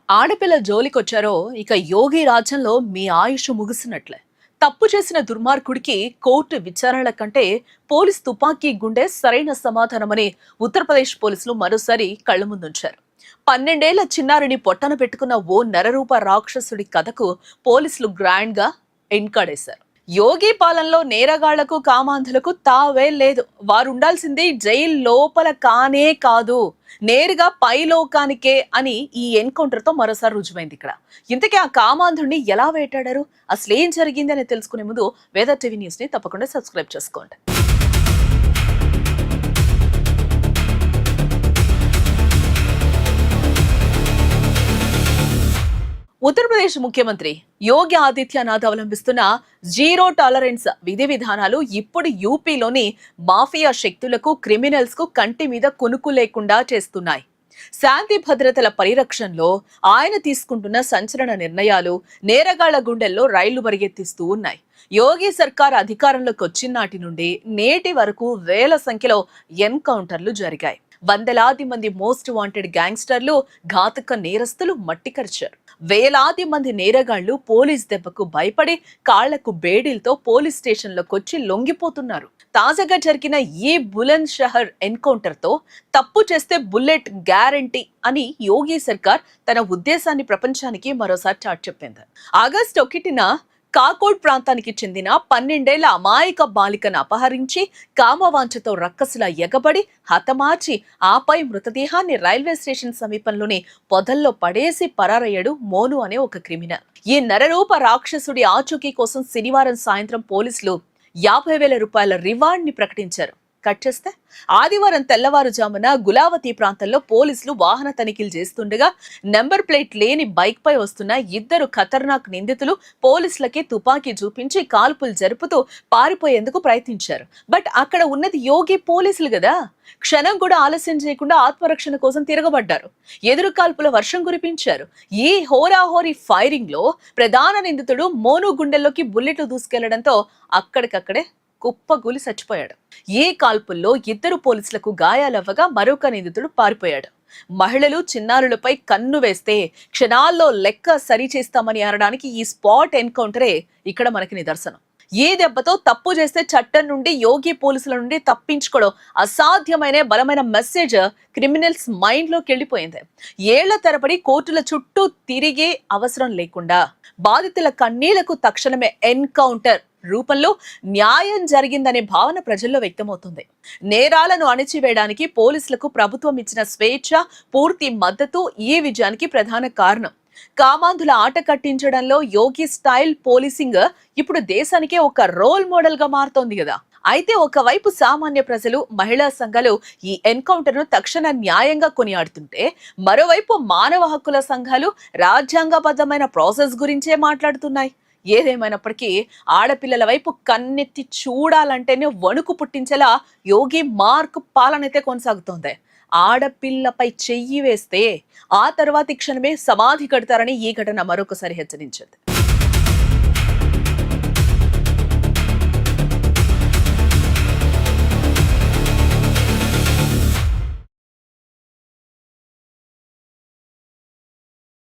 ఆడపిల్ల జోలికొచ్చారో ఇక యోగి రాజ్యంలో మీ ఆయుష్ ముగిసినట్లే. తప్పు చేసిన దుర్మార్గుడికి కోర్టు విచారణల కంటే పోలీస్ తుపాకీ గుండె సరైన సమాధానమని ఉత్తరప్రదేశ్ పోలీసులు మరోసారి కళ్ల ముందుంచారు. 12 ఏళ్ల చిన్నారిని పొట్టన పెట్టుకున్న ఓ నరరూప రాక్షసుడి కథకు పోలీసులు గ్రాండ్ గా ఎన్కాడేశారు. యోగి పాలనలో నేరగాళ్లకు కామాంధులకు తావే లేదు. వారుండాల్సింది జైలు లోపల కానే కాదు, నేరుగా పైలోకానికే అని ఈ ఎన్కౌంటర్ తో మరోసారి రుజువైంది. ఇక్కడ ఇంతకీ ఆ కామాంధుడిని ఎలా వేటాడారు, అసలేం జరిగింది అని తెలుసుకునే ముందు వేద టీవీ న్యూస్ ని తప్పకుండా సబ్స్క్రైబ్ చేసుకోండి. ఉత్తరప్రదేశ్ ముఖ్యమంత్రి యోగి ఆదిత్యనాథ్ అవలంబిస్తున్న జీరో టాలరెన్స్ విధి విధానాలు ఇప్పుడు యూపీలోని మాఫియా శక్తులకు, క్రిమినల్స్ కు కంటి మీద కునుకు లేకుండా చేస్తున్నాయి. శాంతి భద్రతల పరిరక్షణలో ఆయన తీసుకుంటున్న సంచలన నిర్ణయాలు నేరగాళ్ల గుండెల్లో రైళ్లు పరిగెత్తిస్తూ ఉన్నాయి. యోగి సర్కార్ అధికారంలోకి వచ్చిన నాటి నుండి నేటి వరకు వేల సంఖ్యలో ఎన్కౌంటర్లు జరిగాయి. వందలాది మంది మోస్ట్ వాంటెడ్ గ్యాంగ్స్టర్లు, ఘాతక నేరస్తులు మట్టికరిచారు. వేలాది మంది నేరగాళ్లు పోలీస్ దెబ్బకు భయపడి కాళ్లకు బేడీలతో పోలీస్ స్టేషన్లకు వచ్చి లొంగిపోతున్నారు. తాజాగా జరిగిన ఈ బులంద్ షహర్ ఎన్కౌంటర్ తో తప్పు చేస్తే బుల్లెట్ గ్యారంటీ అని యోగి సర్కార్ తన ఉద్దేశాన్ని ప్రపంచానికి మరోసారి చాటి చెప్పింది. ఆగస్టు 1న కాకోడ్ ప్రాంతానికి చెందిన 12 ఏళ్ల అమాయక బాలికను అపహరించి కామవాంఛతో రక్కసులా ఎగబడి హతమార్చి ఆపై మృతదేహాన్ని రైల్వే స్టేషన్ సమీపంలోని పొదల్లో పడేసి పరారయ్యాడు మోను అనే ఒక క్రిమినల్. ఈ నరరూప రాక్షసుడి ఆచూకీ కోసం శనివారం సాయంత్రం పోలీసులు 50,000 రూపాయల రివార్డ్ ని ప్రకటించారు. కట్ చేస్తే ఆదివారం తెల్లవారుజామున గులావతి ప్రాంతంలో పోలీసులు వాహన తనిఖీలు చేస్తుండగా నెంబర్ ప్లేట్ లేని బైక్ పై వస్తున్న 2 ఖతర్నాక్ నిందితులు పోలీసులకి తుపాకీ చూపించి కాల్పులు జరుపుతూ పారిపోయేందుకు ప్రయత్నించారు. బట్ అక్కడ ఉన్నది యోగి పోలీసులు కదా. క్షణం కూడా ఆలస్యం చేయకుండా ఆత్మరక్షణ కోసం తిరగబడ్డారు. ఎదురు కాల్పుల వర్షం కురిపించారు. ఈ హోరాహోరీ ఫైరింగ్ లో ప్రధాన నిందితుడు మోను గుండెల్లోకి బుల్లెట్లు దూసుకెళ్లడంతో అక్కడికక్కడే కుప్పగూలి చచ్చిపోయాడు. ఈ కాల్పుల్లో 2 పోలీసులకు గాయాలవ్వగా మరొక నిందితుడు పారిపోయాడు. మహిళలు, చిన్నారులపై కన్ను వేస్తే క్షణాల్లో లెక్క సరిచేస్తామని అనడానికి ఈ స్పాట్ ఎన్కౌంటరే ఇక్కడ మనకి నిదర్శనం. ఈ దెబ్బతో తప్పు చేస్తే చట్టం నుండి, యోగి పోలీసుల నుండి తప్పించుకోవడం అసాధ్యమైన బలమైన మెసేజ్ క్రిమినల్స్ మైండ్ లోకి వెళ్ళిపోయింది. ఏళ్ల తరబడి కోర్టుల చుట్టూ తిరిగే అవసరం లేకుండా బాధితుల కన్నీళ్లకు తక్షణమే ఎన్కౌంటర్ రూపంలో న్యాయం జరిగిందనే భావన ప్రజల్లో వ్యక్తమవుతుంది. నేరాలను అణిచివేయడానికి పోలీసులకు ప్రభుత్వం ఇచ్చిన స్వేచ్ఛ, పూర్తి మద్దతు ఈ విజయానికి ప్రధాన కారణం. కామాంధుల ఆట కట్టించడంలో యోగి స్టైల్ పోలీసింగ్ ఇప్పుడు దేశానికే ఒక రోల్ మోడల్ గా మారుతోంది కదా. అయితే ఒకవైపు సామాన్య ప్రజలు, మహిళా సంఘాలు ఈ ఎన్కౌంటర్ ను తక్షణ న్యాయంగా కొనియాడుతుంటే, మరోవైపు మానవ హక్కుల సంఘాలు రాజ్యాంగబద్ధమైన ప్రాసెస్ గురించే మాట్లాడుతున్నాయి. ఏదేమైనప్పటికీ ఆడపిల్లల వైపు కన్నెత్తి చూడాలంటేనే వణుకు పుట్టించేలా యోగి మార్క్ పాలనైతే కొనసాగుతోంది. ఆడపిల్లపై చెయ్యి వేస్తే ఆ తర్వాతి క్షణమే సమాధి కడతారని ఈ ఘటన మరొకసారి హెచ్చరించింది.